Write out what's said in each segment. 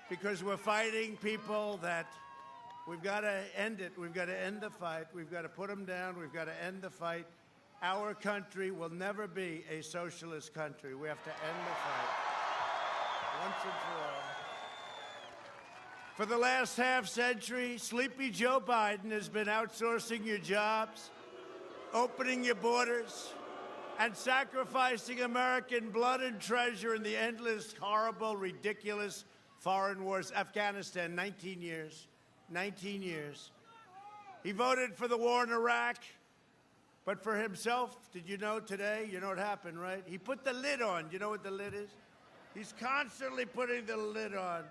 because we're fighting people that we've got to end it. We've got to end the fight. We've got to put them down. We've got to end the fight. Our country will never be a socialist country. We have to end the fight once and for all. For the last half century, sleepy Joe Biden has been outsourcing your jobs, opening your borders, and sacrificing American blood and treasure in the endless, horrible, ridiculous foreign wars. Afghanistan, 19 years. 19 years. He voted for the war in Iraq, but for himself, did you know today? You know what happened, right? He put the lid on. You know what the lid is? He's constantly putting the lid on.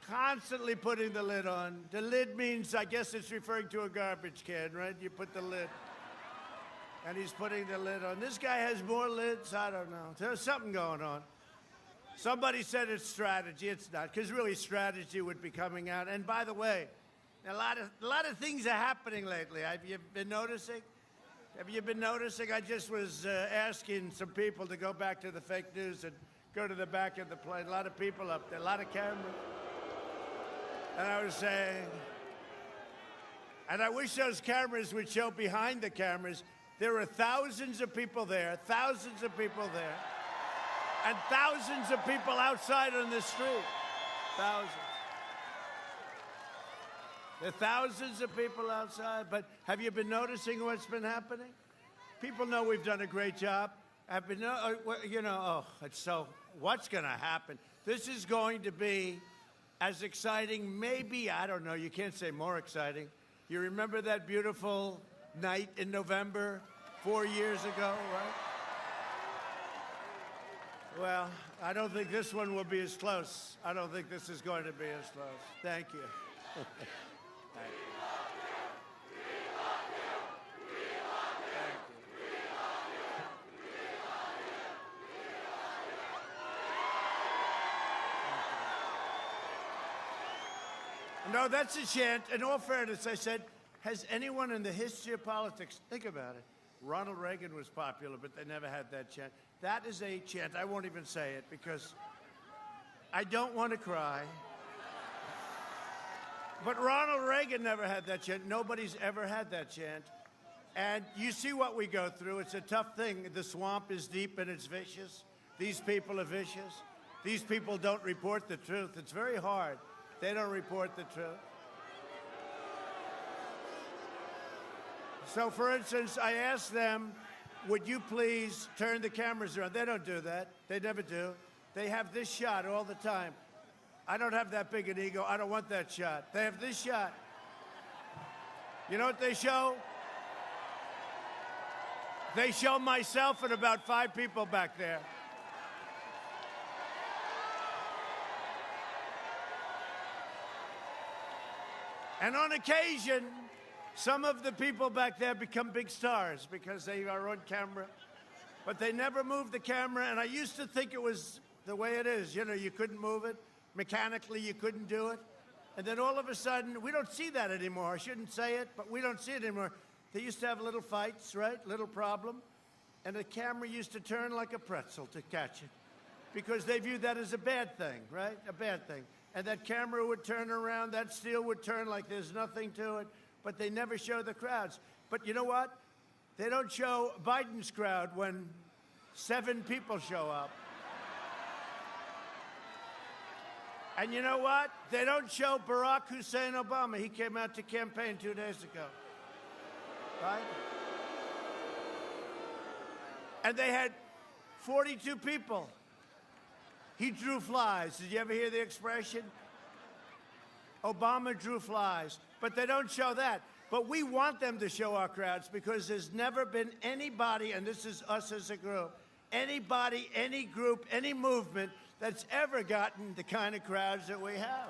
Constantly putting the lid on. The lid means, I guess it's referring to a garbage can, right? You put the lid. And he's putting the lid on. This guy has more lids. I don't know. There's something going on. Somebody said it's strategy. It's not, because really strategy would be coming out. And by the way, a lot of things are happening lately. Have you been noticing? Have you been noticing? I just was asking some people to go back to the fake news and go to the back of the plane. A lot of people up there, a lot of cameras. And I was saying, and I wish those cameras would show behind the cameras. There are thousands of people there, thousands of people there, and thousands of people outside on the street. Thousands. There are thousands of people outside, but have you been noticing what's been happening? People know we've done a great job. What's going to happen? This is going to be as exciting, maybe, I don't know, you can't say more exciting. You remember that beautiful night in November 4 years ago, right? Well, I don't think this one will be as close. I don't think this is going to be as close. Thank you. Thank you. No, that's a chant. In all fairness, I said, has anyone in the history of politics, think about it. Ronald Reagan was popular, but they never had that chant. That is a chant. I won't even say it because I don't want to cry. But Ronald Reagan never had that chant. Nobody's ever had that chant. And you see what we go through. It's a tough thing. The swamp is deep and it's vicious. These people are vicious. These people don't report the truth. It's very hard. They don't report the truth. So, for instance, I asked them, would you please turn the cameras around? They don't do that. They never do. They have this shot all the time. I don't have that big an ego. I don't want that shot. They have this shot. You know what they show? They show myself and about 5 people back there. And on occasion, some of the people back there become big stars because they are on camera. But they never move the camera, and I used to think it was the way it is. You know, you couldn't move it. Mechanically, you couldn't do it. And then all of a sudden, we don't see that anymore. I shouldn't say it, but we don't see it anymore. They used to have little fights, right? Little problem. And the camera used to turn like a pretzel to catch it because they viewed that as a bad thing, right? A bad thing. And that camera would turn around, that steel would turn like there's nothing to it, but they never show the crowds. But you know what? They don't show Biden's crowd when 7 people show up. And you know what? They don't show Barack Hussein Obama. He came out to campaign 2 days ago. Right? And they had 42 people. He drew flies. Did you ever hear the expression? Obama drew flies. But they don't show that. But we want them to show our crowds because there's never been anybody, and this is us as a group, anybody, any group, any movement that's ever gotten the kind of crowds that we have.